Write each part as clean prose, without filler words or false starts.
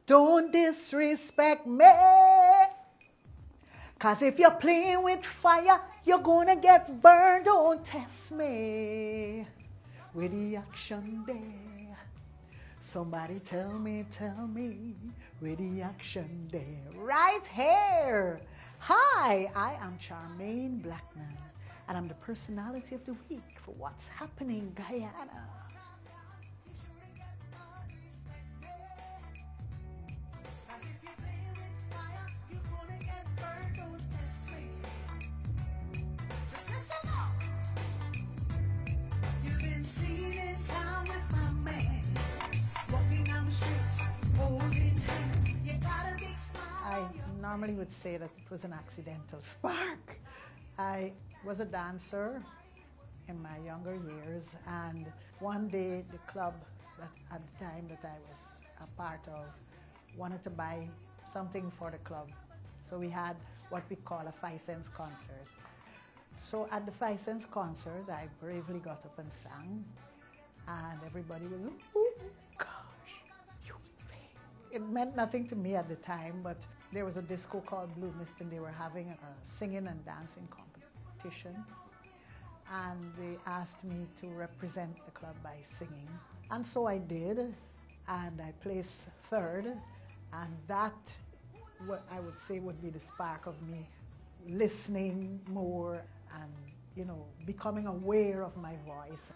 Don't disrespect me. Cause if you're playing with fire, you're gonna get burned. Don't test me with the action there. Somebody tell me, where the action there. Right here. Hi, I am Charmaine Blackman, and I'm the personality of the week for What's Happening Guyana. I normally would say that it was an accidental spark. I was a dancer in my younger years, and one day the club that at the time that I was a part of wanted to buy something for the club. So we had what we call a 5 cents concert. So at the 5 cents concert, I bravely got up and sang, and everybody was, oh gosh, you sing. It meant nothing to me at the time, but there was a disco called Blue Mist, and they were having a singing and dancing competition. And they asked me to represent the club by singing. And so I did, and I placed third. And that, what I would say, would be the spark of me listening more and, you know, becoming aware of my voice.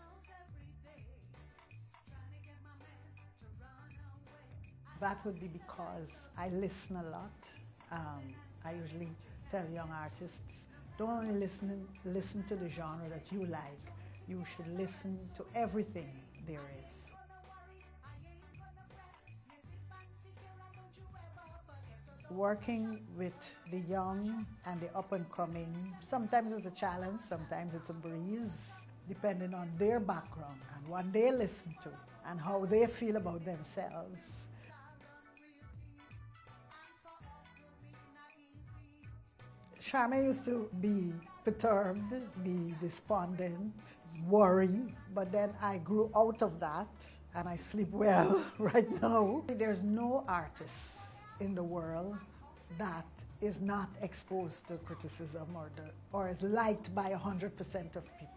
That would be because I listen a lot. I usually tell young artists, don't only listen to the genre that you like, you should listen to everything there is. Working with the young and the up and coming, sometimes it's a challenge, sometimes it's a breeze, depending on their background and what they listen to and how they feel about themselves. Charmaine used to be perturbed, be despondent, worry, but then I grew out of that and I sleep well right now. There's no artist in the world that is not exposed to criticism or is liked by 100% of people.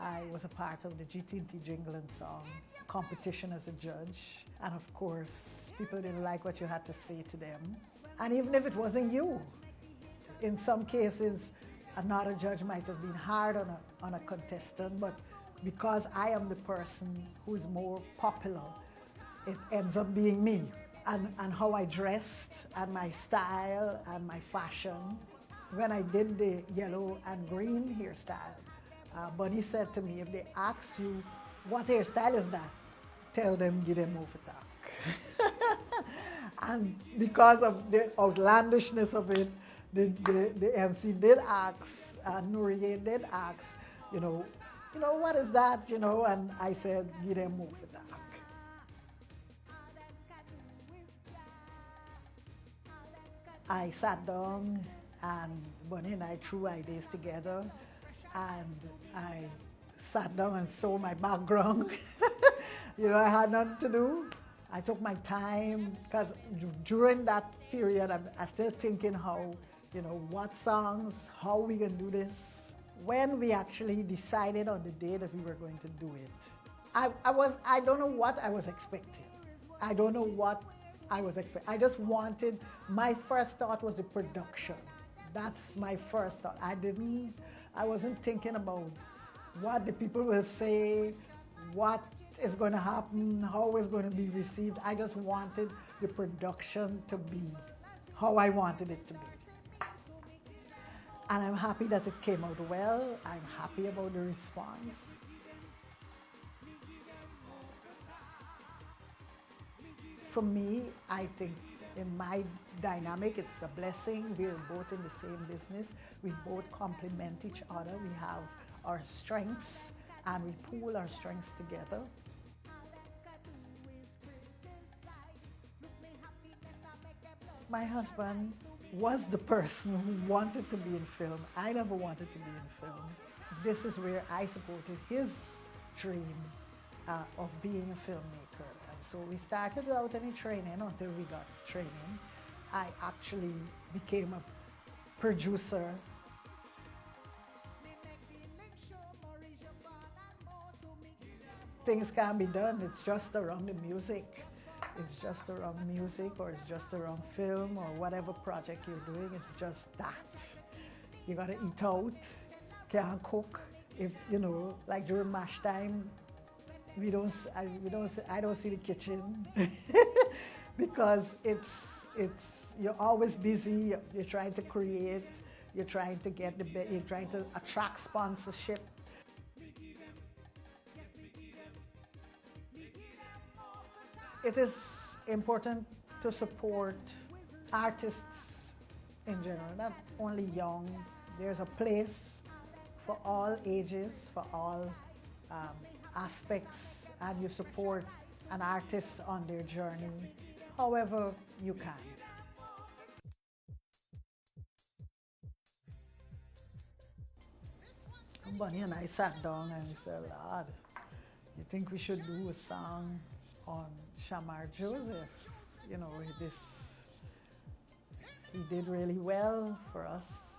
I was a part of the GT&T Jingle and Song competition as a judge. And of course, people didn't like what you had to say to them. And even if it wasn't you, in some cases, another judge might have been hard on a contestant, but because I am the person who's more popular, it ends up being me. And how I dressed, and my style, and my fashion. When I did the yellow and green hairstyle, Bunny said to me, if they ask you, what hairstyle is that? Tell them, give them over talk. And because of the outlandishness of it, the MC did ask, Nuria did ask, you know, what is that, and I said, give them over talk. I sat down and Bunny and I threw ideas together, and I sat down and saw my background. I had nothing to do. I took my time, because during that period, I'm still thinking how, what songs, how we can do this. When we actually decided on the day that we were going to do it, I don't know what I was expecting. I don't know what I was expecting. I just wanted, my first thought was the production. That's my first thought. I wasn't thinking about what the people will say, what is going to happen, how it's going to be received. I just wanted the production to be how I wanted it to be. And I'm happy that it came out well. I'm happy about the response. For me, I think in my dynamic, it's a blessing. We're both in the same business. We both complement each other. We have our strengths, and we pool our strengths together. My husband was the person who wanted to be in film. I never wanted to be in film. This is where I supported his dream of being a filmmaker. And so we started without any training until we got training. I actually became a producer. Things can be done, it's just around the music. It's just around music, or it's just around film, or whatever project you're doing, it's just that. You gotta eat out, can't cook. If, you know, like during mash time, I don't see the kitchen because you're always busy, you're trying to create, you're trying to you're trying to attract sponsorship. It is important to support artists in general, not only young. There's a place for all ages, for all aspects, and you support an artist on their journey however you can. Bunny and I sat down and we said, Lord, you think we should do a song on Shamar Joseph? You know, he did really well for us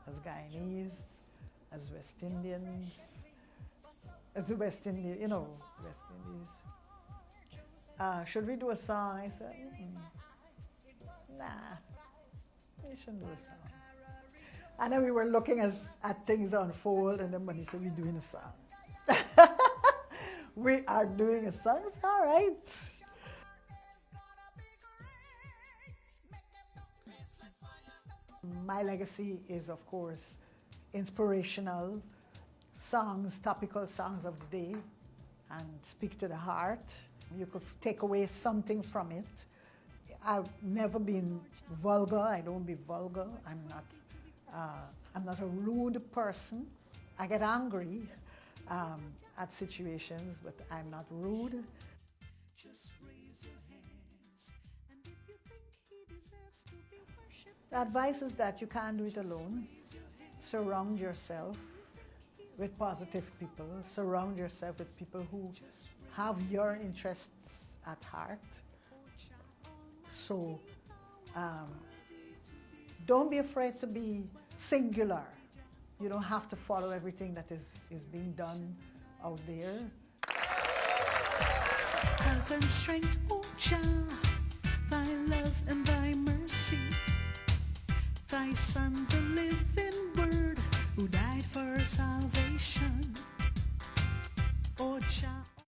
as Guyanese, as West Indians, as the West Indies, you know, West Indies. Should we do a song? I said, nah, we shouldn't do a song. And then we were looking at things unfold, and then Bunny said, we're doing a song. We are doing a song, it's all right. My legacy is, of course, inspirational songs, topical songs of the day, and speak to the heart. You could take away something from it. I've never been vulgar. I don't be vulgar. I'm not a rude person. I get angry at situations, but I'm not rude. The advice is that you can't do it alone. Surround yourself with positive people. Surround yourself with people who have your interests at heart. So don't be afraid to be singular. You don't have to follow everything that is being done out there. Health and strength, O Jah, thy love and thy mercy, thy Son, the living Word, who died for salvation. O Jah.